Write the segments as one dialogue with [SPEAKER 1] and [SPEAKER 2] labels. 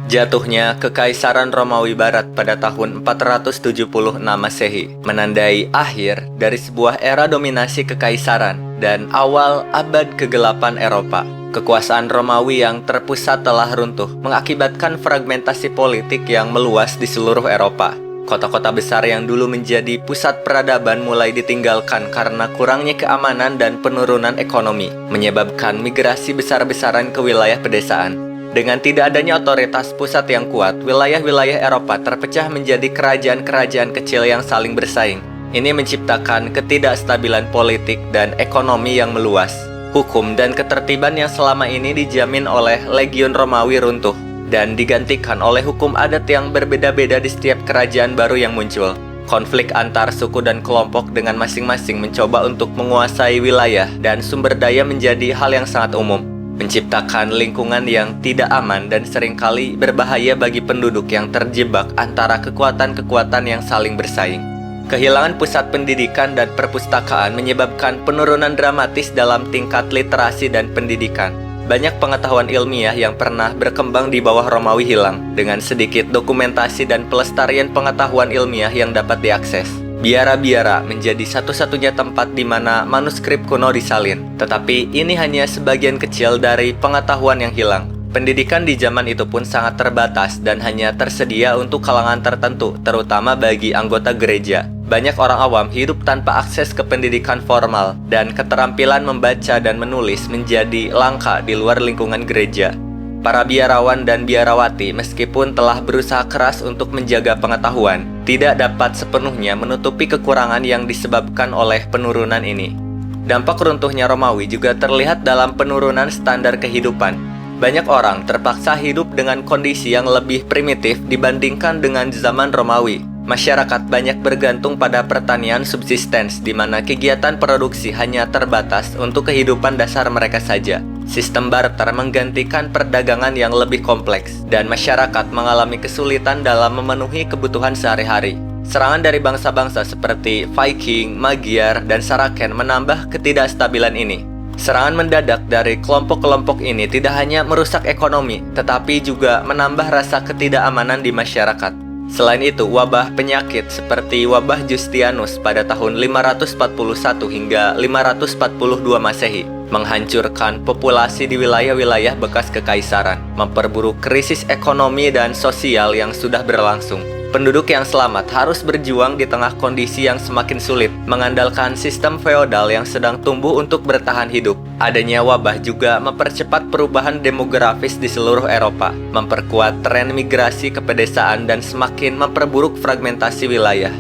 [SPEAKER 1] Jatuhnya Kekaisaran Romawi Barat pada tahun 476 Masehi menandai akhir dari sebuah era dominasi kekaisaran dan awal abad kegelapan Eropa. Kekuasaan Romawi yang terpusat telah runtuh, mengakibatkan fragmentasi politik yang meluas di seluruh Eropa. Kota-kota besar yang dulu menjadi pusat peradaban mulai ditinggalkan karena kurangnya keamanan dan penurunan ekonomi, menyebabkan migrasi besar-besaran ke wilayah pedesaan. Dengan tidak adanya otoritas pusat yang kuat, wilayah-wilayah Eropa terpecah menjadi kerajaan-kerajaan kecil yang saling bersaing. Ini menciptakan ketidakstabilan politik dan ekonomi yang meluas. Hukum dan ketertiban yang selama ini dijamin oleh Legiun Romawi runtuh dan digantikan oleh hukum adat yang berbeda-beda di setiap kerajaan baru yang muncul. Konflik antar suku dan kelompok dengan masing-masing mencoba untuk menguasai wilayah dan sumber daya menjadi hal yang sangat umum, menciptakan lingkungan yang tidak aman dan seringkali berbahaya bagi penduduk yang terjebak antara kekuatan-kekuatan yang saling bersaing. Kehilangan pusat pendidikan dan perpustakaan menyebabkan penurunan dramatis dalam tingkat literasi dan pendidikan. Banyak pengetahuan ilmiah yang pernah berkembang di bawah Romawi hilang, dengan sedikit dokumentasi dan pelestarian pengetahuan ilmiah yang dapat diakses. Biara-biara menjadi satu-satunya tempat di mana manuskrip kuno disalin. Tetapi ini hanya sebagian kecil dari pengetahuan yang hilang. Pendidikan di zaman itu pun sangat terbatas dan hanya tersedia untuk kalangan tertentu, terutama bagi anggota gereja. Banyak orang awam hidup tanpa akses ke pendidikan formal, dan keterampilan membaca dan menulis menjadi langka di luar lingkungan gereja. Para biarawan dan biarawati meskipun telah berusaha keras untuk menjaga pengetahuan, tidak dapat sepenuhnya menutupi kekurangan yang disebabkan oleh penurunan ini. Dampak runtuhnya Romawi juga terlihat dalam penurunan standar kehidupan. Banyak orang terpaksa hidup dengan kondisi yang lebih primitif dibandingkan dengan zaman Romawi. Masyarakat banyak bergantung pada pertanian subsistens, di mana kegiatan produksi hanya terbatas untuk kehidupan dasar mereka saja. Sistem barter menggantikan perdagangan yang lebih kompleks, dan masyarakat mengalami kesulitan dalam memenuhi kebutuhan sehari-hari. Serangan dari bangsa-bangsa seperti Viking, Magyar, dan Saracen menambah ketidakstabilan ini. Serangan mendadak dari kelompok-kelompok ini tidak hanya merusak ekonomi, tetapi juga menambah rasa ketidakamanan di masyarakat. Selain itu, wabah penyakit seperti wabah Justianus pada tahun 541 hingga 542 Masehi menghancurkan populasi di wilayah-wilayah bekas kekaisaran, memperburuk krisis ekonomi dan sosial yang sudah berlangsung. Penduduk yang selamat harus berjuang di tengah kondisi yang semakin sulit, mengandalkan sistem feodal yang sedang tumbuh untuk bertahan hidup. Adanya wabah juga mempercepat perubahan demografis di seluruh Eropa, memperkuat tren migrasi ke pedesaan dan semakin memperburuk fragmentasi wilayah.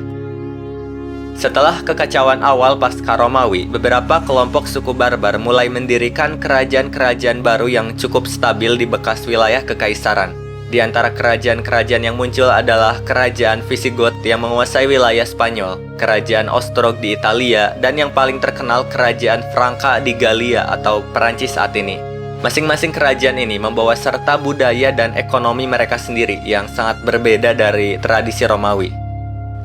[SPEAKER 1] Setelah kekacauan awal pasca Romawi, beberapa kelompok suku barbar mulai mendirikan kerajaan-kerajaan baru yang cukup stabil di bekas wilayah kekaisaran. Di antara kerajaan-kerajaan yang muncul adalah Kerajaan Visigoth yang menguasai wilayah Spanyol, Kerajaan Ostrog di Italia, dan yang paling terkenal Kerajaan Franka di Galia atau Perancis saat ini. Masing-masing kerajaan ini membawa serta budaya dan ekonomi mereka sendiri yang sangat berbeda dari tradisi Romawi.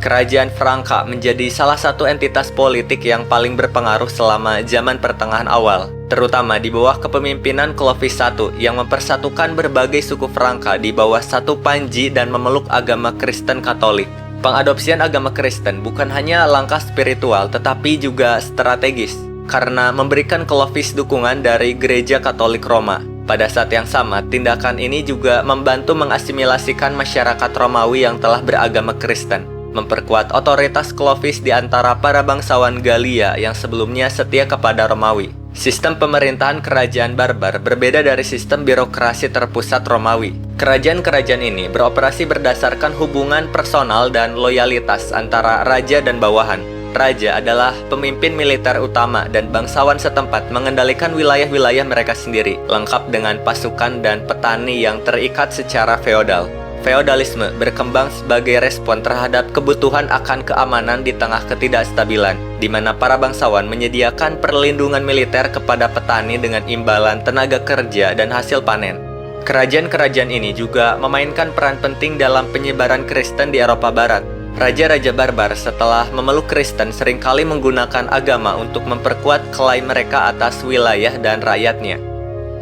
[SPEAKER 1] Kerajaan Franka menjadi salah satu entitas politik yang paling berpengaruh selama zaman pertengahan awal, terutama di bawah kepemimpinan Clovis I yang mempersatukan berbagai suku Franka di bawah satu panji dan memeluk agama Kristen Katolik. Pengadopsian agama Kristen bukan hanya langkah spiritual tetapi juga strategis, karena memberikan Clovis dukungan dari Gereja Katolik Roma. Pada saat yang sama, tindakan ini juga membantu mengasimilasikan masyarakat Romawi yang telah beragama Kristen, memperkuat otoritas Clovis di antara para bangsawan Galia yang sebelumnya setia kepada Romawi. Sistem pemerintahan kerajaan barbar berbeda dari sistem birokrasi terpusat Romawi. Kerajaan-kerajaan ini beroperasi berdasarkan hubungan personal dan loyalitas antara raja dan bawahan. Raja adalah pemimpin militer utama dan bangsawan setempat mengendalikan wilayah-wilayah mereka sendiri, lengkap dengan pasukan dan petani yang terikat secara feodal. Feodalisme berkembang sebagai respon terhadap kebutuhan akan keamanan di tengah ketidakstabilan, di mana para bangsawan menyediakan perlindungan militer kepada petani dengan imbalan tenaga kerja dan hasil panen. Kerajaan-kerajaan ini juga memainkan peran penting dalam penyebaran Kristen di Eropa Barat. Raja-raja barbar setelah memeluk Kristen seringkali menggunakan agama untuk memperkuat klaim mereka atas wilayah dan rakyatnya.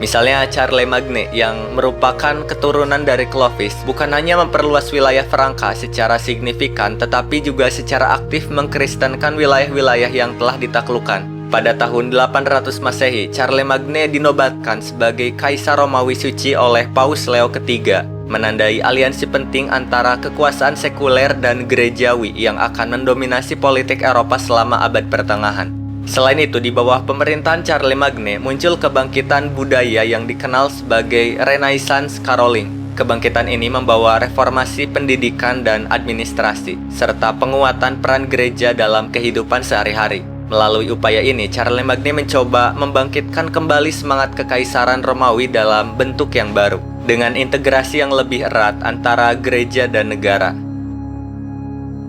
[SPEAKER 1] Misalnya Charlemagne yang merupakan keturunan dari Clovis bukan hanya memperluas wilayah Franka secara signifikan, tetapi juga secara aktif mengkristenkan wilayah-wilayah yang telah ditaklukkan. Pada tahun 800 Masehi, Charlemagne dinobatkan sebagai Kaisar Romawi Suci oleh Paus Leo III, menandai aliansi penting antara kekuasaan sekuler dan gerejawi yang akan mendominasi politik Eropa selama abad pertengahan. Selain itu, di bawah pemerintahan Charlemagne muncul kebangkitan budaya yang dikenal sebagai Renaissance Caroling. Kebangkitan ini membawa reformasi pendidikan dan administrasi, serta penguatan peran gereja dalam kehidupan sehari-hari. Melalui upaya ini, Charlemagne mencoba membangkitkan kembali semangat kekaisaran Romawi dalam bentuk yang baru, dengan integrasi yang lebih erat antara gereja dan negara.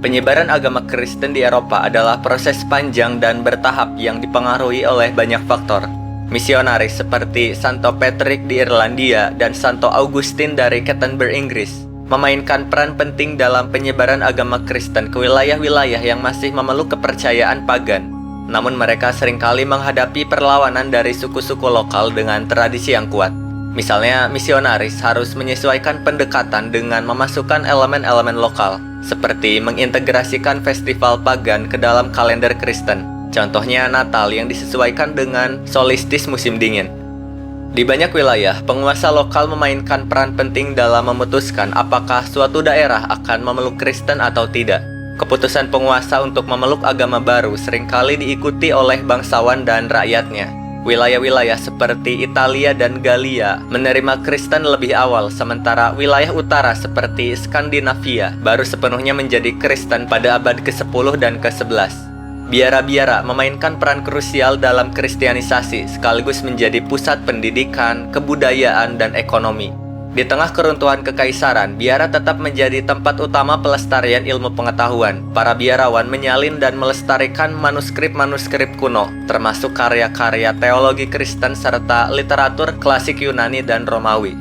[SPEAKER 1] Penyebaran agama Kristen di Eropa adalah proses panjang dan bertahap yang dipengaruhi oleh banyak faktor. Misionaris seperti Santo Patrick di Irlandia dan Santo Augustine dari Canterbury, Inggris, memainkan peran penting dalam penyebaran agama Kristen ke wilayah-wilayah yang masih memeluk kepercayaan pagan. Namun mereka seringkali menghadapi perlawanan dari suku-suku lokal dengan tradisi yang kuat. Misalnya, misionaris harus menyesuaikan pendekatan dengan memasukkan elemen-elemen lokal, seperti mengintegrasikan festival pagan ke dalam kalender Kristen. Contohnya Natal yang disesuaikan dengan solstis musim dingin. Di banyak wilayah, penguasa lokal memainkan peran penting dalam memutuskan apakah suatu daerah akan memeluk Kristen atau tidak. Keputusan penguasa untuk memeluk agama baru seringkali diikuti oleh bangsawan dan rakyatnya. Wilayah-wilayah seperti Italia dan Galia menerima Kristen lebih awal, sementara wilayah utara seperti Skandinavia baru sepenuhnya menjadi Kristen pada abad ke-10 dan ke-11. Biara-biara memainkan peran krusial dalam kristianisasi, sekaligus menjadi pusat pendidikan, kebudayaan, dan ekonomi. Di tengah keruntuhan kekaisaran, biara tetap menjadi tempat utama pelestarian ilmu pengetahuan. Para biarawan menyalin dan melestarikan manuskrip-manuskrip kuno, termasuk karya-karya teologi Kristen serta literatur klasik Yunani dan Romawi.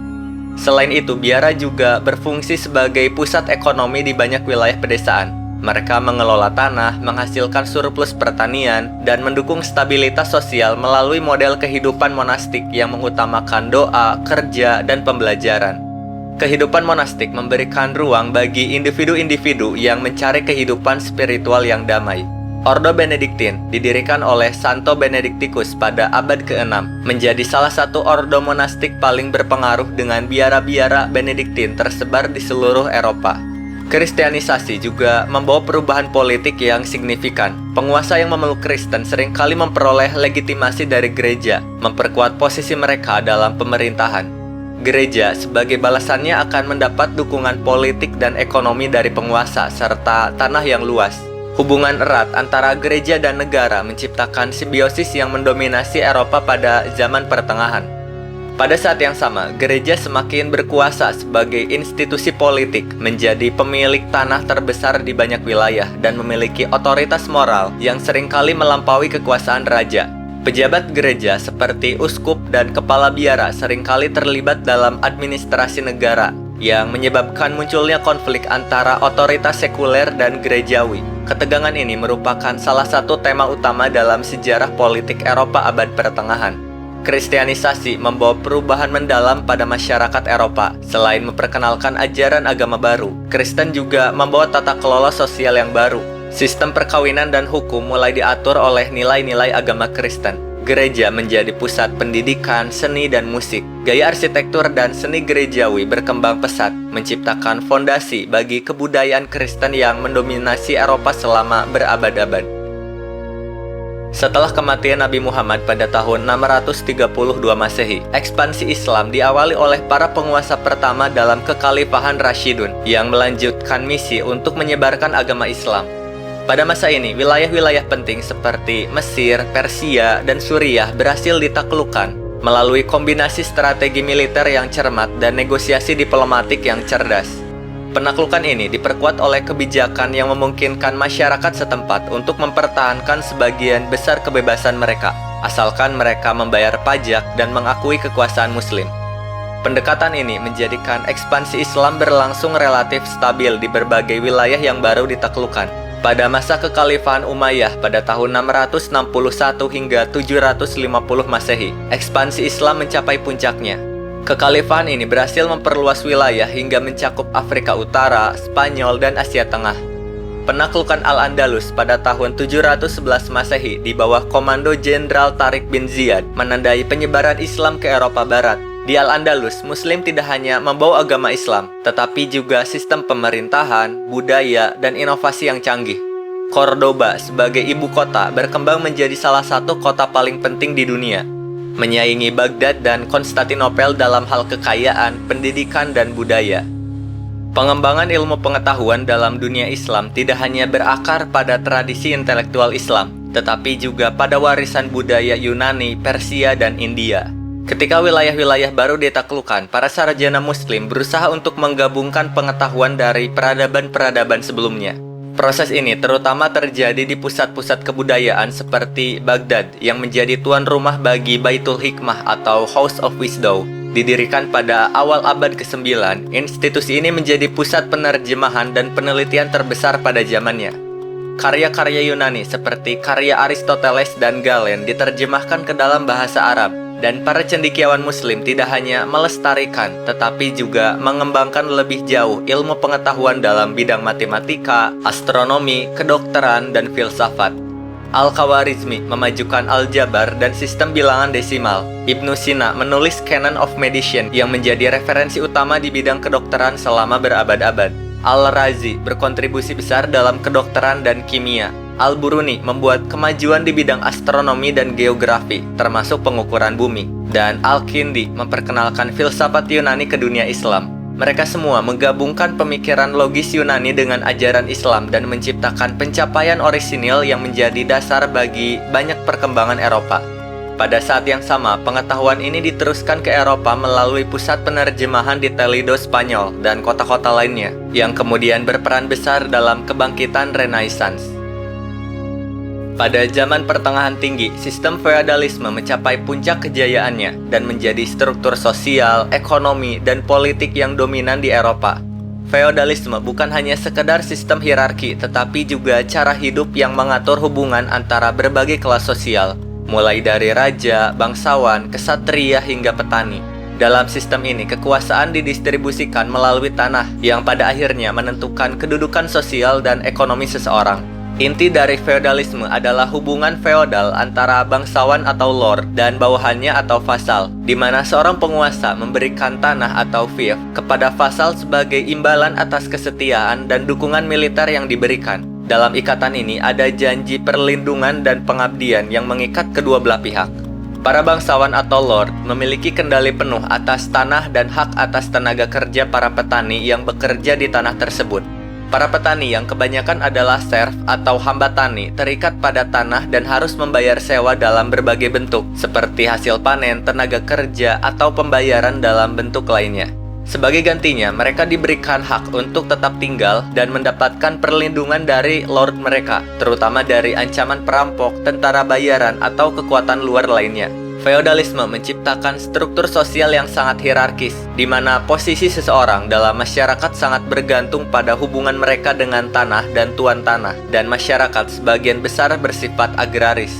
[SPEAKER 1] Selain itu, biara juga berfungsi sebagai pusat ekonomi di banyak wilayah pedesaan. Mereka mengelola tanah, menghasilkan surplus pertanian, dan mendukung stabilitas sosial melalui model kehidupan monastik yang mengutamakan doa, kerja, dan pembelajaran. Kehidupan monastik memberikan ruang bagi individu-individu yang mencari kehidupan spiritual yang damai. Ordo Benediktin, didirikan oleh Santo Benediktikus pada abad ke-6, menjadi salah satu ordo monastik paling berpengaruh dengan biara-biara Benediktin tersebar di seluruh Eropa. Kristianisasi juga membawa perubahan politik yang signifikan. Penguasa yang memeluk Kristen seringkali memperoleh legitimasi dari gereja, memperkuat posisi mereka dalam pemerintahan. Gereja sebagai balasannya akan mendapat dukungan politik dan ekonomi dari penguasa, serta tanah yang luas. Hubungan erat antara gereja dan negara menciptakan simbiosis yang mendominasi Eropa pada zaman pertengahan. Pada saat yang sama, gereja semakin berkuasa sebagai institusi politik, menjadi pemilik tanah terbesar di banyak wilayah, dan memiliki otoritas moral yang seringkali melampaui kekuasaan raja. Pejabat gereja seperti uskup dan kepala biara seringkali terlibat dalam administrasi negara, yang menyebabkan munculnya konflik antara otoritas sekuler dan gerejawi. Ketegangan ini merupakan salah satu tema utama dalam sejarah politik Eropa abad pertengahan. Kristianisasi membawa perubahan mendalam pada masyarakat Eropa. Selain memperkenalkan ajaran agama baru, Kristen juga membawa tata kelola sosial yang baru. Sistem perkawinan dan hukum mulai diatur oleh nilai-nilai agama Kristen. Gereja menjadi pusat pendidikan, seni, dan musik. Gaya arsitektur dan seni gerejawi berkembang pesat, menciptakan fondasi bagi kebudayaan Kristen yang mendominasi Eropa selama berabad-abad. Setelah kematian Nabi Muhammad pada tahun 632 Masehi, ekspansi Islam diawali oleh para penguasa pertama dalam kekhalifahan Rashidun yang melanjutkan misi untuk menyebarkan agama Islam. Pada masa ini, wilayah-wilayah penting seperti Mesir, Persia, dan Suriah berhasil ditaklukkan melalui kombinasi strategi militer yang cermat dan negosiasi diplomatik yang cerdas. Penaklukan ini diperkuat oleh kebijakan yang memungkinkan masyarakat setempat untuk mempertahankan sebagian besar kebebasan mereka, asalkan mereka membayar pajak dan mengakui kekuasaan Muslim. Pendekatan ini menjadikan ekspansi Islam berlangsung relatif stabil di berbagai wilayah yang baru ditaklukkan. Pada masa kekhalifahan Umayyah pada tahun 661 hingga 750 Masehi, ekspansi Islam mencapai puncaknya. Kekhalifahan ini berhasil memperluas wilayah hingga mencakup Afrika Utara, Spanyol, dan Asia Tengah. Penaklukan Al-Andalus pada tahun 711 Masehi di bawah komando Jenderal Tariq bin Ziyad menandai penyebaran Islam ke Eropa Barat. Di Al-Andalus, Muslim tidak hanya membawa agama Islam, tetapi juga sistem pemerintahan, budaya, dan inovasi yang canggih. Cordoba sebagai ibu kota berkembang menjadi salah satu kota paling penting di dunia, menyaingi Baghdad dan Konstantinopel dalam hal kekayaan, pendidikan, dan budaya. Pengembangan ilmu pengetahuan dalam dunia Islam tidak hanya berakar pada tradisi intelektual Islam, tetapi juga pada warisan budaya Yunani, Persia, dan India. Ketika wilayah-wilayah baru ditaklukkan, para sarjana Muslim berusaha untuk menggabungkan pengetahuan dari peradaban-peradaban sebelumnya. Proses ini terutama terjadi di pusat-pusat kebudayaan seperti Baghdad yang menjadi tuan rumah bagi Baitul Hikmah atau House of Wisdom. Didirikan pada awal abad ke-9, institusi ini menjadi pusat penerjemahan dan penelitian terbesar pada zamannya. Karya-karya Yunani seperti karya Aristoteles dan Galen diterjemahkan ke dalam bahasa Arab. Dan para cendekiawan Muslim tidak hanya melestarikan, tetapi juga mengembangkan lebih jauh ilmu pengetahuan dalam bidang matematika, astronomi, kedokteran, dan filsafat. Al-Khawarizmi memajukan aljabar dan sistem bilangan desimal. Ibnu Sina menulis Canon of Medicine yang menjadi referensi utama di bidang kedokteran selama berabad-abad. Al-Razi berkontribusi besar dalam kedokteran dan kimia. Al-Biruni membuat kemajuan di bidang astronomi dan geografi, termasuk pengukuran bumi. Dan Al-Kindi memperkenalkan filsafat Yunani ke dunia Islam. Mereka semua menggabungkan pemikiran logis Yunani dengan ajaran Islam dan menciptakan pencapaian orisinil yang menjadi dasar bagi banyak perkembangan Eropa. Pada saat yang sama, pengetahuan ini diteruskan ke Eropa melalui pusat penerjemahan di Toledo, Spanyol, dan kota-kota lainnya, yang kemudian berperan besar dalam kebangkitan Renaissance. Pada zaman pertengahan tinggi, sistem feodalisme mencapai puncak kejayaannya dan menjadi struktur sosial, ekonomi, dan politik yang dominan di Eropa. Feodalisme bukan hanya sekedar sistem hierarki, tetapi juga cara hidup yang mengatur hubungan antara berbagai kelas sosial, mulai dari raja, bangsawan, kesatria, hingga petani. Dalam sistem ini, kekuasaan didistribusikan melalui tanah yang pada akhirnya menentukan kedudukan sosial dan ekonomi seseorang. Inti dari feodalisme adalah hubungan feodal antara bangsawan atau lord dan bawahannya atau vasal, di mana seorang penguasa memberikan tanah atau fief kepada vasal sebagai imbalan atas kesetiaan dan dukungan militer yang diberikan. Dalam ikatan ini ada janji perlindungan dan pengabdian yang mengikat kedua belah pihak. Para bangsawan atau lord memiliki kendali penuh atas tanah dan hak atas tenaga kerja para petani yang bekerja di tanah tersebut. Para petani yang kebanyakan adalah serf atau hamba tani terikat pada tanah dan harus membayar sewa dalam berbagai bentuk, seperti hasil panen, tenaga kerja, atau pembayaran dalam bentuk lainnya. Sebagai gantinya, mereka diberikan hak untuk tetap tinggal dan mendapatkan perlindungan dari lord mereka, terutama dari ancaman perampok, tentara bayaran, atau kekuatan luar lainnya. Feodalisme menciptakan struktur sosial yang sangat hierarkis, di mana posisi seseorang dalam masyarakat sangat bergantung pada hubungan mereka dengan tanah dan tuan tanah, dan masyarakat sebagian besar bersifat agraris.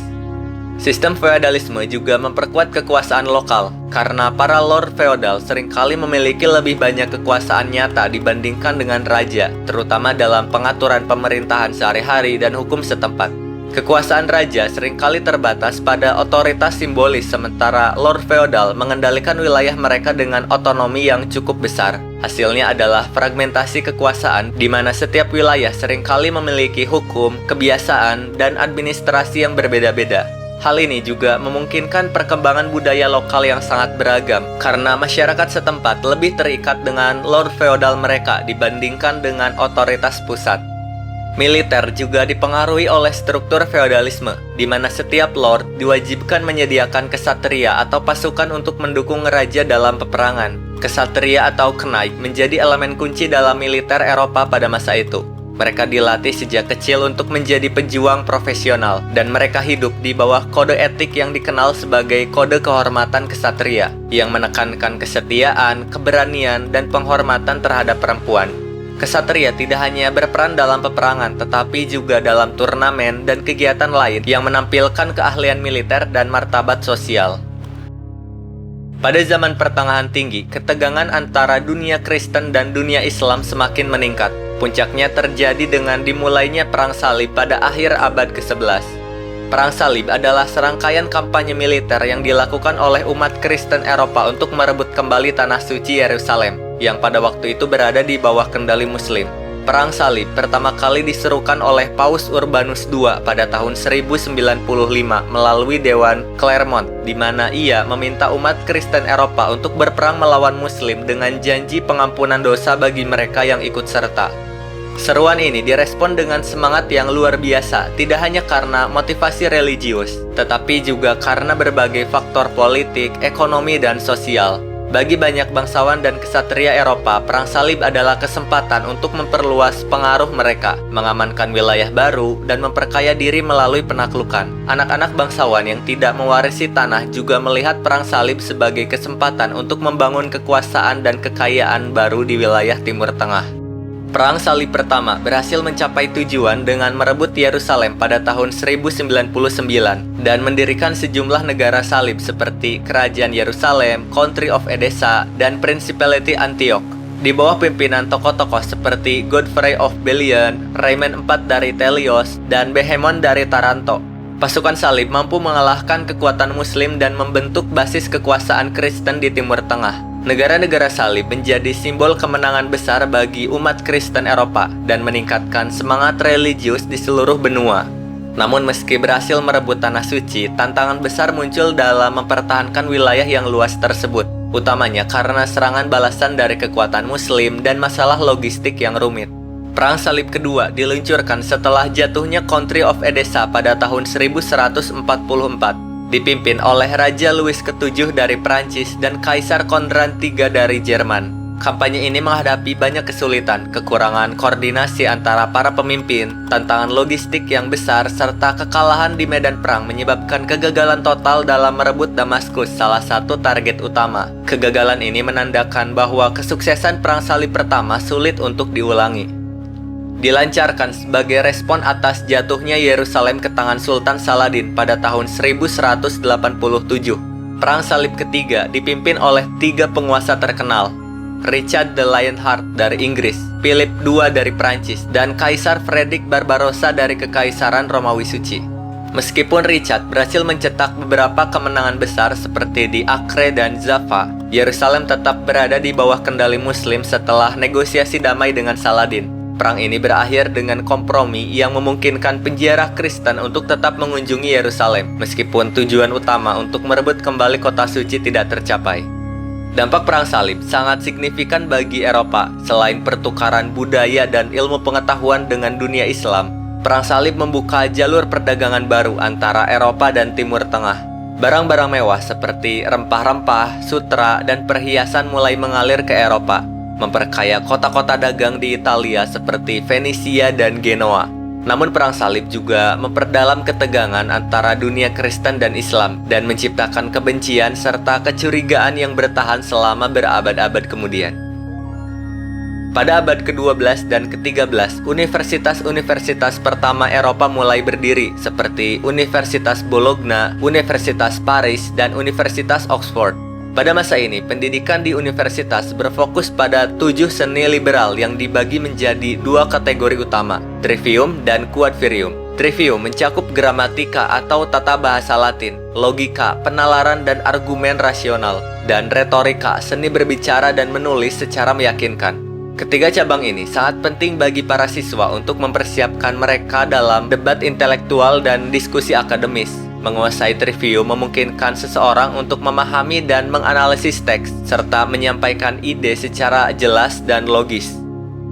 [SPEAKER 1] Sistem feodalisme juga memperkuat kekuasaan lokal, karena para lord feodal seringkali memiliki lebih banyak kekuasaan nyata dibandingkan dengan raja, terutama dalam pengaturan pemerintahan sehari-hari dan hukum setempat. Kekuasaan raja seringkali terbatas pada otoritas simbolis, sementara lord feodal mengendalikan wilayah mereka dengan otonomi yang cukup besar. Hasilnya adalah fragmentasi kekuasaan, di mana setiap wilayah seringkali memiliki hukum, kebiasaan, dan administrasi yang berbeda-beda. Hal ini juga memungkinkan perkembangan budaya lokal yang sangat beragam, karena masyarakat setempat lebih terikat dengan lord feodal mereka dibandingkan dengan otoritas pusat. Militer juga dipengaruhi oleh struktur feodalisme, di mana setiap lord diwajibkan menyediakan kesatria atau pasukan untuk mendukung raja dalam peperangan. Kesatria atau knight menjadi elemen kunci dalam militer Eropa pada masa itu. Mereka dilatih sejak kecil untuk menjadi pejuang profesional, dan mereka hidup di bawah kode etik yang dikenal sebagai kode kehormatan kesatria, yang menekankan kesetiaan, keberanian, dan penghormatan terhadap perempuan. Kesatria tidak hanya berperan dalam peperangan, tetapi juga dalam turnamen dan kegiatan lain yang menampilkan keahlian militer dan martabat sosial. Pada zaman Pertengahan Tinggi, ketegangan antara dunia Kristen dan dunia Islam semakin meningkat. Puncaknya terjadi dengan dimulainya Perang Salib pada akhir abad ke-11. Perang Salib adalah serangkaian kampanye militer yang dilakukan oleh umat Kristen Eropa untuk merebut kembali tanah suci Yerusalem, yang pada waktu itu berada di bawah kendali Muslim. Perang Salib pertama kali diserukan oleh Paus Urbanus II pada tahun 1095 melalui Dewan Clermont, di mana ia meminta umat Kristen Eropa untuk berperang melawan Muslim dengan janji pengampunan dosa bagi mereka yang ikut serta. Seruan ini direspon dengan semangat yang luar biasa, tidak hanya karena motivasi religius, tetapi juga karena berbagai faktor politik, ekonomi, dan sosial. Bagi banyak bangsawan dan kesatria Eropa, Perang Salib adalah kesempatan untuk memperluas pengaruh mereka, mengamankan wilayah baru, dan memperkaya diri melalui penaklukan. Anak-anak bangsawan yang tidak mewarisi tanah juga melihat Perang Salib sebagai kesempatan untuk membangun kekuasaan dan kekayaan baru di wilayah Timur Tengah. Perang Salib pertama berhasil mencapai tujuan dengan merebut Yerusalem pada tahun 1099 dan mendirikan sejumlah negara salib seperti Kerajaan Yerusalem, Country of Edessa, dan Principality Antioch. Di bawah pimpinan tokoh-tokoh seperti Godfrey of Belian, Raymond IV dari Telios, dan Bohemond dari Taranto. Pasukan salib mampu mengalahkan kekuatan Muslim dan membentuk basis kekuasaan Kristen di Timur Tengah. Negara-negara salib menjadi simbol kemenangan besar bagi umat Kristen Eropa dan meningkatkan semangat religius di seluruh benua. Namun meski berhasil merebut tanah suci, tantangan besar muncul dalam mempertahankan wilayah yang luas tersebut, utamanya karena serangan balasan dari kekuatan Muslim dan masalah logistik yang rumit. Perang Salib kedua diluncurkan setelah jatuhnya Country of Edessa pada tahun 1144. Dipimpin oleh Raja Louis ke-7 dari Prancis dan Kaisar Konrad III dari Jerman. Kampanye ini menghadapi banyak kesulitan, kekurangan koordinasi antara para pemimpin, tantangan logistik yang besar, serta kekalahan di medan perang menyebabkan kegagalan total dalam merebut Damaskus, salah satu target utama. Kegagalan ini menandakan bahwa kesuksesan Perang Salib pertama sulit untuk diulangi. Dilancarkan sebagai respon atas jatuhnya Yerusalem ke tangan Sultan Saladin pada tahun 1187. Perang Salib ketiga dipimpin oleh 3 penguasa terkenal, Richard the Lionheart dari Inggris, Philip II dari Prancis, dan Kaisar Frederick Barbarossa dari Kekaisaran Romawi Suci. Meskipun Richard berhasil mencetak beberapa kemenangan besar seperti di Acre dan Jaffa, Yerusalem tetap berada di bawah kendali Muslim setelah negosiasi damai dengan Saladin. Perang ini berakhir dengan kompromi yang memungkinkan penjara Kristen untuk tetap mengunjungi Yerusalem, meskipun tujuan utama untuk merebut kembali kota suci tidak tercapai. Dampak Perang Salib sangat signifikan bagi Eropa. Selain pertukaran budaya dan ilmu pengetahuan dengan dunia Islam, Perang Salib membuka jalur perdagangan baru antara Eropa dan Timur Tengah. Barang-barang mewah seperti rempah-rempah, sutra, dan perhiasan mulai mengalir ke Eropa, memperkaya kota-kota dagang di Italia seperti Venesia dan Genoa. Namun Perang Salib juga memperdalam ketegangan antara dunia Kristen dan Islam dan menciptakan kebencian serta kecurigaan yang bertahan selama berabad-abad kemudian. Pada abad ke-12 dan ke-13, universitas-universitas pertama Eropa mulai berdiri seperti Universitas Bologna, Universitas Paris, dan Universitas Oxford. Pada masa ini, pendidikan di universitas berfokus pada 7 seni liberal yang dibagi menjadi 2 kategori utama, Trivium dan Quadrivium. Trivium mencakup gramatika atau tata bahasa Latin, logika, penalaran dan argumen rasional, dan retorika, seni berbicara dan menulis secara meyakinkan. Ketiga cabang ini sangat penting bagi para siswa untuk mempersiapkan mereka dalam debat intelektual dan diskusi akademis. Menguasai Trivium memungkinkan seseorang untuk memahami dan menganalisis teks, serta menyampaikan ide secara jelas dan logis.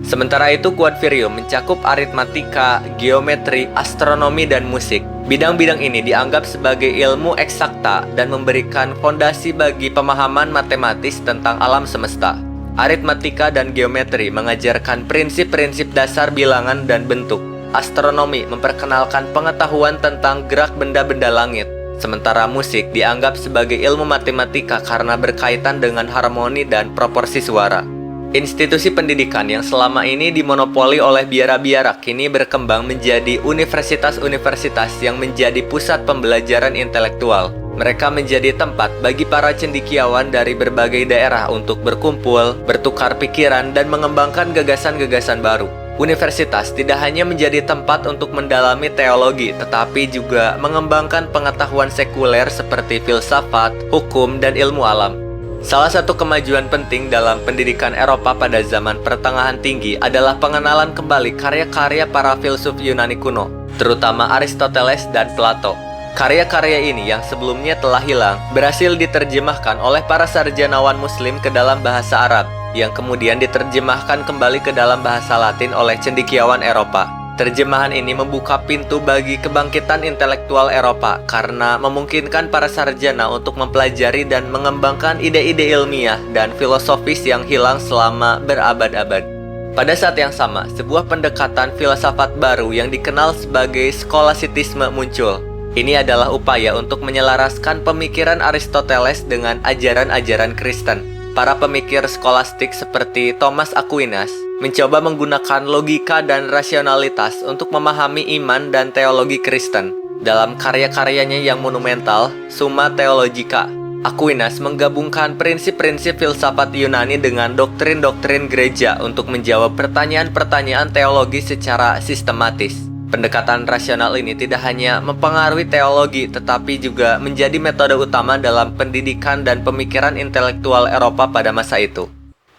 [SPEAKER 1] Sementara itu, Quadrivium mencakup aritmatika, geometri, astronomi, dan musik. Bidang-bidang ini dianggap sebagai ilmu eksakta dan memberikan fondasi bagi pemahaman matematis tentang alam semesta. Aritmatika dan geometri mengajarkan prinsip-prinsip dasar bilangan dan bentuk. Astronomi memperkenalkan pengetahuan tentang gerak benda-benda langit. Sementara musik dianggap sebagai ilmu matematika karena berkaitan dengan harmoni dan proporsi suara. Institusi pendidikan yang selama ini dimonopoli oleh biara-biara kini berkembang menjadi universitas-universitas yang menjadi pusat pembelajaran intelektual. Mereka menjadi tempat bagi para cendekiawan dari berbagai daerah untuk berkumpul, bertukar pikiran, dan mengembangkan gagasan-gagasan baru. Universitas tidak hanya menjadi tempat untuk mendalami teologi, tetapi juga mengembangkan pengetahuan sekuler seperti filsafat, hukum, dan ilmu alam. Salah satu kemajuan penting dalam pendidikan Eropa pada zaman Pertengahan Tinggi adalah pengenalan kembali karya-karya para filsuf Yunani kuno, terutama Aristoteles dan Plato. Karya-karya ini yang sebelumnya telah hilang, berhasil diterjemahkan oleh para sarjanawan Muslim ke dalam bahasa Arab, yang kemudian diterjemahkan kembali ke dalam bahasa Latin oleh cendekiawan Eropa. Terjemahan ini membuka pintu bagi kebangkitan intelektual Eropa karena memungkinkan para sarjana untuk mempelajari dan mengembangkan ide-ide ilmiah dan filosofis yang hilang selama berabad-abad. Pada saat yang sama, sebuah pendekatan filsafat baru yang dikenal sebagai skolastisme muncul. Ini adalah upaya untuk menyelaraskan pemikiran Aristoteles dengan ajaran-ajaran Kristen. Para pemikir skolastik seperti Thomas Aquinas mencoba menggunakan logika dan rasionalitas untuk memahami iman dan teologi Kristen. Dalam karya-karyanya yang monumental, Summa Theologica, Aquinas menggabungkan prinsip-prinsip filsafat Yunani dengan doktrin-doktrin gereja untuk menjawab pertanyaan-pertanyaan teologi secara sistematis. Pendekatan rasional ini tidak hanya mempengaruhi teologi, tetapi juga menjadi metode utama dalam pendidikan dan pemikiran intelektual Eropa pada masa itu.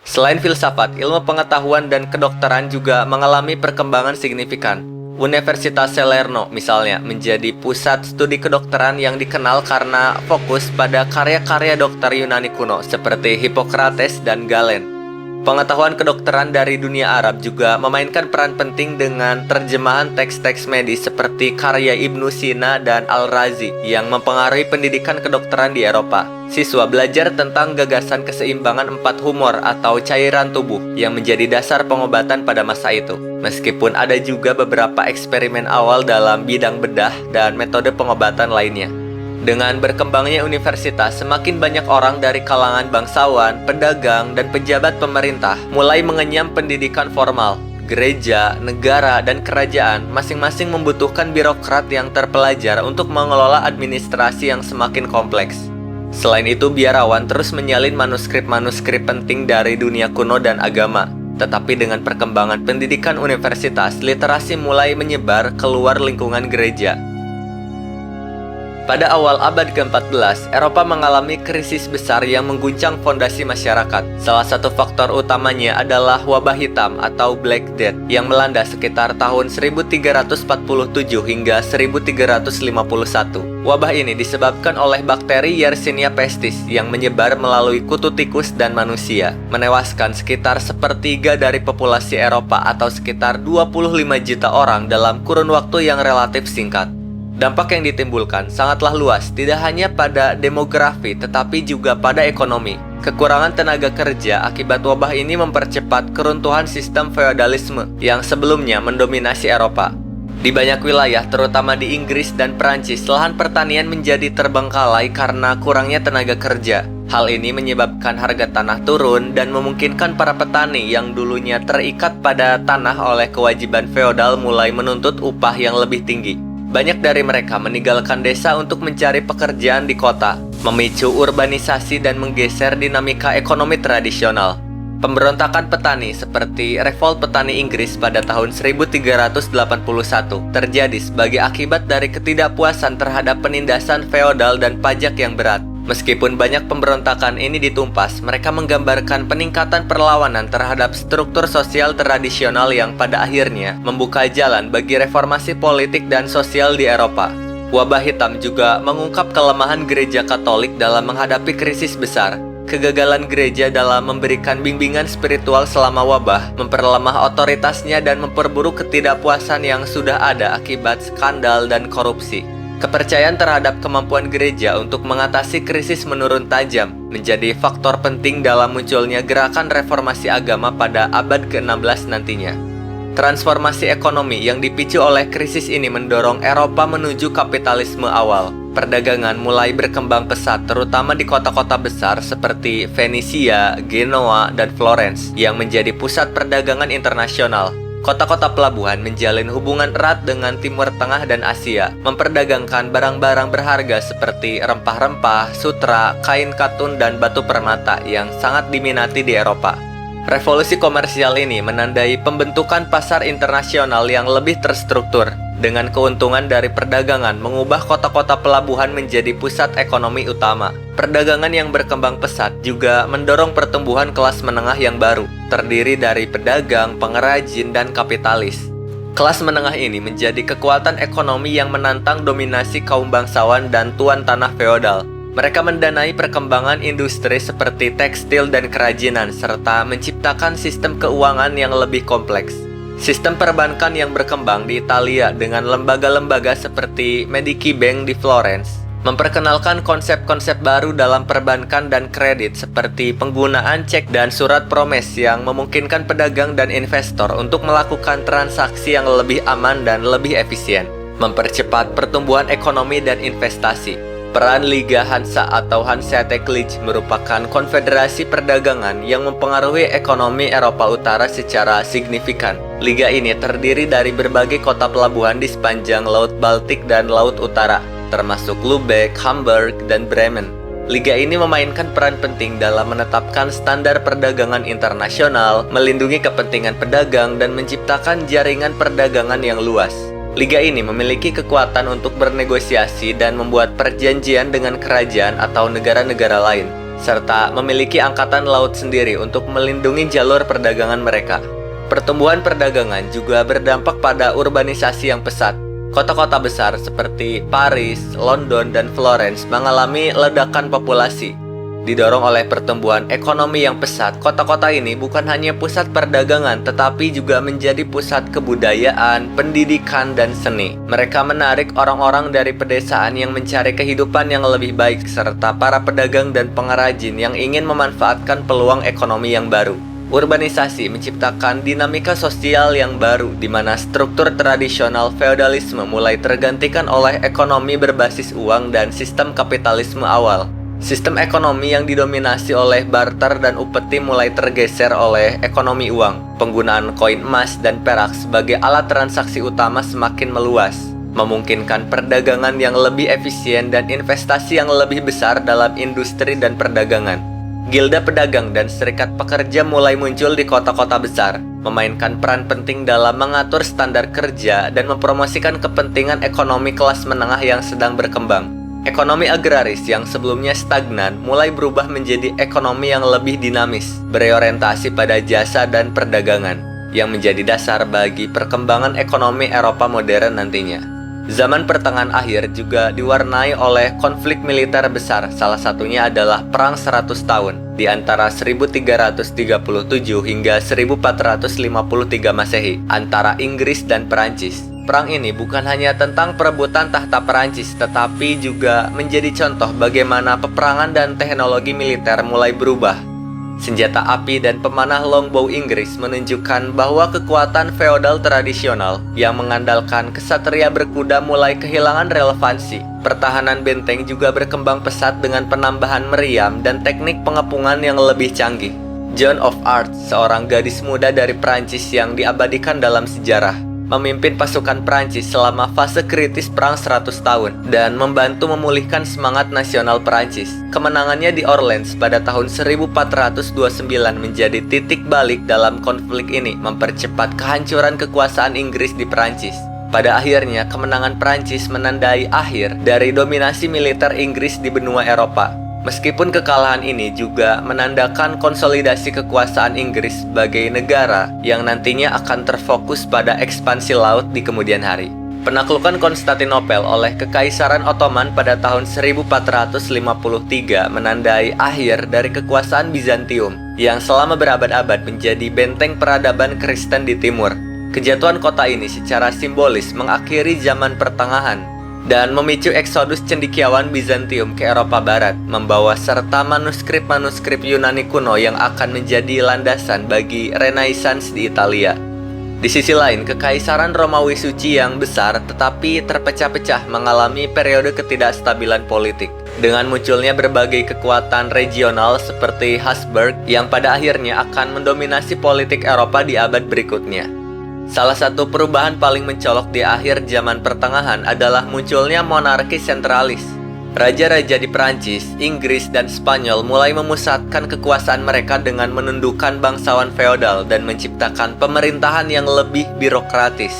[SPEAKER 1] Selain filsafat, ilmu pengetahuan dan kedokteran juga mengalami perkembangan signifikan. Universitas Salerno misalnya menjadi pusat studi kedokteran yang dikenal karena fokus pada karya-karya dokter Yunani kuno seperti Hippocrates dan Galen. Pengetahuan kedokteran dari dunia Arab juga memainkan peran penting dengan terjemahan teks-teks medis seperti karya Ibnu Sina dan Al-Razi yang mempengaruhi pendidikan kedokteran di Eropa. Siswa belajar tentang gagasan keseimbangan 4 humor atau cairan tubuh yang menjadi dasar pengobatan pada masa itu. Meskipun ada juga beberapa eksperimen awal dalam bidang bedah dan metode pengobatan lainnya. Dengan berkembangnya universitas, semakin banyak orang dari kalangan bangsawan, pedagang, dan pejabat pemerintah mulai mengenyam pendidikan formal. Gereja, negara, dan kerajaan masing-masing membutuhkan birokrat yang terpelajar untuk mengelola administrasi yang semakin kompleks. Selain itu, biarawan terus menyalin manuskrip-manuskrip penting dari dunia kuno dan agama. Tetapi dengan perkembangan pendidikan universitas, literasi mulai menyebar keluar lingkungan gereja. Pada awal abad ke-14, Eropa mengalami krisis besar yang mengguncang fondasi masyarakat. Salah satu faktor utamanya adalah wabah hitam atau Black Death yang melanda sekitar tahun 1347 hingga 1351. Wabah ini disebabkan oleh bakteri Yersinia pestis yang menyebar melalui kutu tikus dan manusia, menewaskan sekitar sepertiga dari populasi Eropa atau sekitar 25 juta orang dalam kurun waktu yang relatif singkat. Dampak yang ditimbulkan sangatlah luas, tidak hanya pada demografi tetapi juga pada ekonomi. Kekurangan tenaga kerja akibat wabah ini mempercepat keruntuhan sistem feodalisme yang sebelumnya mendominasi Eropa. Di banyak wilayah, terutama di Inggris dan Perancis, lahan pertanian menjadi terbengkalai karena kurangnya tenaga kerja. Hal ini menyebabkan harga tanah turun dan memungkinkan para petani yang dulunya terikat pada tanah oleh kewajiban feodal mulai menuntut upah yang lebih tinggi. Banyak dari mereka meninggalkan desa untuk mencari pekerjaan di kota, memicu urbanisasi dan menggeser dinamika ekonomi tradisional. Pemberontakan petani seperti Revolt Petani Inggris pada tahun 1381 terjadi sebagai akibat dari ketidakpuasan terhadap penindasan feodal dan pajak yang berat. Meskipun banyak pemberontakan ini ditumpas, mereka menggambarkan peningkatan perlawanan terhadap struktur sosial tradisional yang pada akhirnya membuka jalan bagi reformasi politik dan sosial di Eropa. Wabah hitam juga mengungkap kelemahan gereja Katolik dalam menghadapi krisis besar. Kegagalan gereja dalam memberikan bimbingan spiritual selama wabah memperlemah otoritasnya dan memperburuk ketidakpuasan yang sudah ada akibat skandal dan korupsi. Kepercayaan terhadap kemampuan gereja untuk mengatasi krisis menurun tajam menjadi faktor penting dalam munculnya gerakan reformasi agama pada abad ke-16 nantinya. Transformasi ekonomi yang dipicu oleh krisis ini mendorong Eropa menuju kapitalisme awal. perdagangan mulai berkembang pesat, terutama di kota-kota besar seperti Venesia, Genoa, dan Florence yang menjadi pusat perdagangan internasional. Kota-kota pelabuhan menjalin hubungan erat dengan Timur Tengah dan Asia, memperdagangkan barang-barang berharga seperti rempah-rempah, sutra, kain katun, dan batu permata yang sangat diminati di Eropa. Revolusi komersial ini menandai pembentukan pasar internasional yang lebih terstruktur, dengan keuntungan dari perdagangan mengubah kota-kota pelabuhan menjadi pusat ekonomi utama. Perdagangan yang berkembang pesat juga mendorong pertumbuhan kelas menengah yang baru, terdiri dari pedagang, pengrajin, dan kapitalis. Kelas menengah ini menjadi kekuatan ekonomi yang menantang dominasi kaum bangsawan dan tuan tanah feodal. Mereka mendanai perkembangan industri seperti tekstil dan kerajinan, serta menciptakan sistem keuangan yang lebih kompleks. Sistem perbankan yang berkembang di Italia dengan lembaga-lembaga seperti Medici Bank di Florence memperkenalkan konsep-konsep baru dalam perbankan dan kredit seperti penggunaan cek dan surat promes yang memungkinkan pedagang dan investor untuk melakukan transaksi yang lebih aman dan lebih efisien, mempercepat pertumbuhan ekonomi dan investasi. Peran Liga Hansa atau Hanseatic League merupakan konfederasi perdagangan yang mempengaruhi ekonomi Eropa Utara secara signifikan. Liga ini terdiri dari berbagai kota pelabuhan di sepanjang Laut Baltik dan Laut Utara, termasuk Lübeck, Hamburg, dan Bremen. Liga ini memainkan peran penting dalam menetapkan standar perdagangan internasional, melindungi kepentingan pedagang, dan menciptakan jaringan perdagangan yang luas. Liga ini memiliki kekuatan untuk bernegosiasi dan membuat perjanjian dengan kerajaan atau negara-negara lain, serta memiliki angkatan laut sendiri untuk melindungi jalur perdagangan mereka. Pertumbuhan perdagangan juga berdampak pada urbanisasi yang pesat. Kota-kota besar seperti Paris, London, dan Florence mengalami ledakan populasi. Didorong oleh pertumbuhan ekonomi yang pesat, kota-kota ini bukan hanya pusat perdagangan, tetapi juga menjadi pusat kebudayaan, pendidikan, dan seni. Mereka menarik orang-orang dari pedesaan yang mencari kehidupan yang lebih baik, serta para pedagang dan pengrajin yang ingin memanfaatkan peluang ekonomi yang baru. Urbanisasi menciptakan dinamika sosial yang baru, di mana struktur tradisional feodalisme mulai tergantikan oleh ekonomi berbasis uang dan sistem kapitalisme awal. Sistem ekonomi yang didominasi oleh barter dan upeti mulai tergeser oleh ekonomi uang. Penggunaan koin emas dan perak sebagai alat transaksi utama semakin meluas, memungkinkan perdagangan yang lebih efisien dan investasi yang lebih besar dalam industri dan perdagangan. Gilda pedagang dan serikat pekerja mulai muncul di kota-kota besar, memainkan peran penting dalam mengatur standar kerja dan mempromosikan kepentingan ekonomi kelas menengah yang sedang berkembang. Ekonomi agraris yang sebelumnya stagnan mulai berubah menjadi ekonomi yang lebih dinamis, berorientasi pada jasa dan perdagangan, yang menjadi dasar bagi perkembangan ekonomi Eropa modern nantinya. Zaman pertengahan akhir juga diwarnai oleh konflik militer besar, salah satunya adalah Perang 100 Tahun di antara 1337 hingga 1453 Masehi antara Inggris dan Perancis. Perang ini bukan hanya tentang perebutan tahta Perancis, tetapi juga menjadi contoh bagaimana peperangan dan teknologi militer mulai berubah. Senjata api dan pemanah longbow Inggris menunjukkan bahwa kekuatan feodal tradisional yang mengandalkan kesatria berkuda mulai kehilangan relevansi. Pertahanan benteng juga berkembang pesat dengan penambahan meriam dan teknik pengepungan yang lebih canggih. Joan of Arc, seorang gadis muda dari Prancis yang diabadikan dalam sejarah, memimpin pasukan Prancis selama fase kritis Perang 100 Tahun dan membantu memulihkan semangat nasional Prancis. Kemenangannya di Orleans pada tahun 1429 menjadi titik balik dalam konflik ini, mempercepat kehancuran kekuasaan Inggris di Prancis. Pada akhirnya, kemenangan Prancis menandai akhir dari dominasi militer Inggris di benua Eropa. Meskipun kekalahan ini juga menandakan konsolidasi kekuasaan Inggris sebagai negara yang nantinya akan terfokus pada ekspansi laut di kemudian hari. Penaklukan Konstantinopel oleh Kekaisaran Ottoman pada tahun 1453 menandai akhir dari kekuasaan Bizantium yang selama berabad-abad menjadi benteng peradaban Kristen di timur. Kejatuhan kota ini secara simbolis mengakhiri zaman pertengahan dan memicu eksodus cendekiawan Bizantium ke Eropa Barat, membawa serta manuskrip-manuskrip Yunani kuno yang akan menjadi landasan bagi Renaissance di Italia. Di sisi lain, Kekaisaran Romawi Suci yang besar tetapi terpecah-pecah mengalami periode ketidakstabilan politik. Dengan munculnya berbagai kekuatan regional seperti Habsburg yang pada akhirnya akan mendominasi politik Eropa di abad berikutnya. Salah satu perubahan paling mencolok di akhir zaman pertengahan adalah munculnya monarki sentralis. Raja-raja di Perancis, Inggris, dan Spanyol mulai memusatkan kekuasaan mereka dengan menundukkan bangsawan feodal dan menciptakan pemerintahan yang lebih birokratis.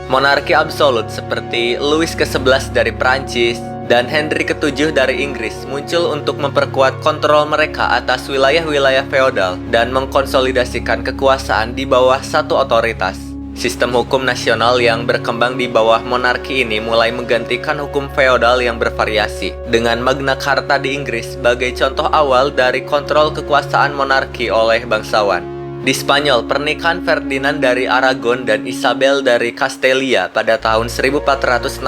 [SPEAKER 1] Monarki absolut seperti Louis ke-11 dari Perancis dan Henry ke-7 dari Inggris muncul untuk memperkuat kontrol mereka atas wilayah-wilayah feodal dan mengkonsolidasikan kekuasaan di bawah satu otoritas. Sistem hukum nasional yang berkembang di bawah monarki ini mulai menggantikan hukum feodal yang bervariasi, dengan Magna Carta di Inggris sebagai contoh awal dari kontrol kekuasaan monarki oleh bangsawan. Di Spanyol, pernikahan Ferdinand dari Aragon dan Isabel dari Castelia pada tahun 1469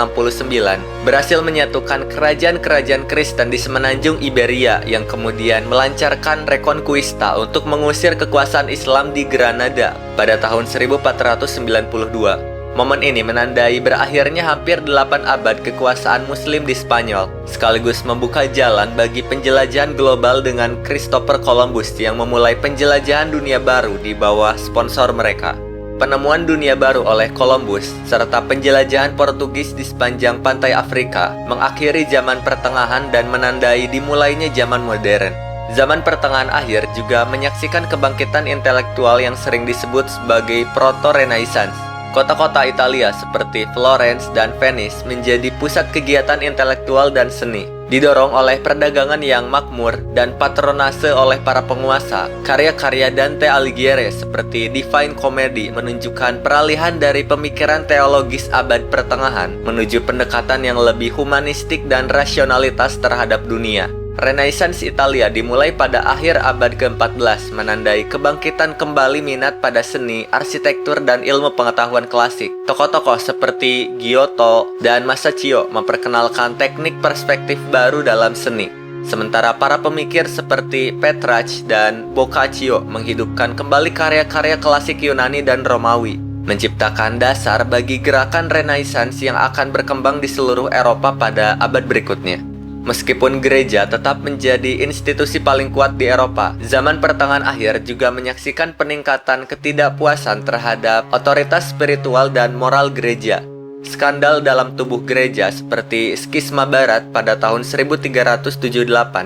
[SPEAKER 1] berhasil menyatukan kerajaan-kerajaan Kristen di semenanjung Iberia yang kemudian melancarkan Reconquista untuk mengusir kekuasaan Islam di Granada pada tahun 1492. Momen ini menandai berakhirnya hampir 8 abad kekuasaan Muslim di Spanyol, sekaligus membuka jalan bagi penjelajahan global dengan Christopher Columbus yang memulai penjelajahan dunia baru di bawah sponsor mereka. Penemuan dunia baru oleh Columbus, serta penjelajahan Portugis di sepanjang pantai Afrika, mengakhiri zaman pertengahan dan menandai dimulainya zaman modern. Zaman pertengahan akhir juga menyaksikan kebangkitan intelektual yang sering disebut sebagai Proto-Renaissance. Kota-kota Italia seperti Florence dan Venice menjadi pusat kegiatan intelektual dan seni. Didorong oleh perdagangan yang makmur dan patronase oleh para penguasa, karya-karya Dante Alighieri seperti Divine Comedy menunjukkan peralihan dari pemikiran teologis abad pertengahan menuju pendekatan yang lebih humanistik dan rasionalitas terhadap dunia. Renaissance Italia dimulai pada akhir abad ke-14, menandai kebangkitan kembali minat pada seni, arsitektur, dan ilmu pengetahuan klasik. Tokoh-tokoh seperti Giotto dan Masaccio memperkenalkan teknik perspektif baru dalam seni. Sementara para pemikir seperti Petrarch dan Boccaccio menghidupkan kembali karya-karya klasik Yunani dan Romawi, menciptakan dasar bagi gerakan Renaissance yang akan berkembang di seluruh Eropa pada abad berikutnya. Meskipun gereja tetap menjadi institusi paling kuat di Eropa, zaman pertengahan akhir juga menyaksikan peningkatan ketidakpuasan terhadap otoritas spiritual dan moral gereja. Skandal dalam tubuh gereja seperti skisma barat pada tahun 1378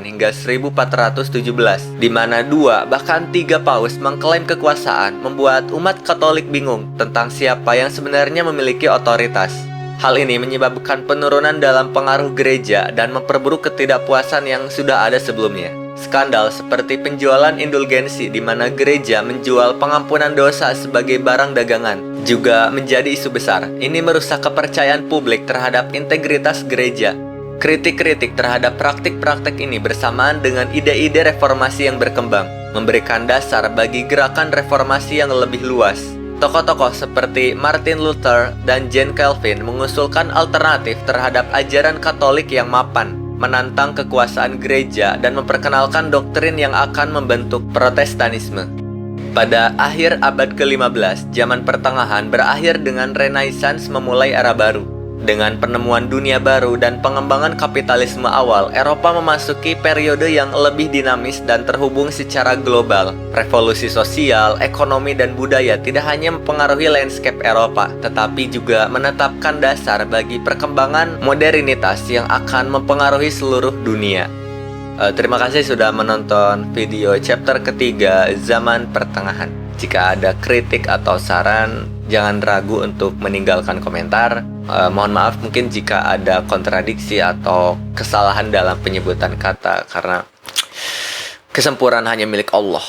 [SPEAKER 1] hingga 1417, di mana 2 bahkan 3 paus mengklaim kekuasaan, membuat umat Katolik bingung tentang siapa yang sebenarnya memiliki otoritas. Hal ini menyebabkan penurunan dalam pengaruh gereja dan memperburuk ketidakpuasan yang sudah ada sebelumnya. Skandal seperti penjualan indulgensi di mana gereja menjual pengampunan dosa sebagai barang dagangan juga menjadi isu besar. Ini merusak kepercayaan publik terhadap integritas gereja. Kritik-kritik terhadap praktik-praktik ini bersamaan dengan ide-ide reformasi yang berkembang, memberikan dasar bagi gerakan reformasi yang lebih luas. Tokoh-tokoh seperti Martin Luther dan John Calvin mengusulkan alternatif terhadap ajaran Katolik yang mapan, menantang kekuasaan gereja dan memperkenalkan doktrin yang akan membentuk Protestanisme. Pada akhir abad ke-15, zaman pertengahan berakhir dengan Renaissance memulai era baru. Dengan penemuan dunia baru dan pengembangan kapitalisme awal, Eropa memasuki periode yang lebih dinamis dan terhubung secara global. Revolusi sosial, ekonomi, dan budaya tidak hanya mempengaruhi landscape Eropa, tetapi juga menetapkan dasar bagi perkembangan modernitas yang akan mempengaruhi seluruh dunia. Terima kasih sudah menonton video chapter ketiga Zaman Pertengahan. Jika ada kritik atau saran, jangan ragu untuk meninggalkan komentar. Mohon maaf mungkin jika ada kontradiksi atau kesalahan dalam penyebutan kata, karena kesempurnaan hanya milik Allah.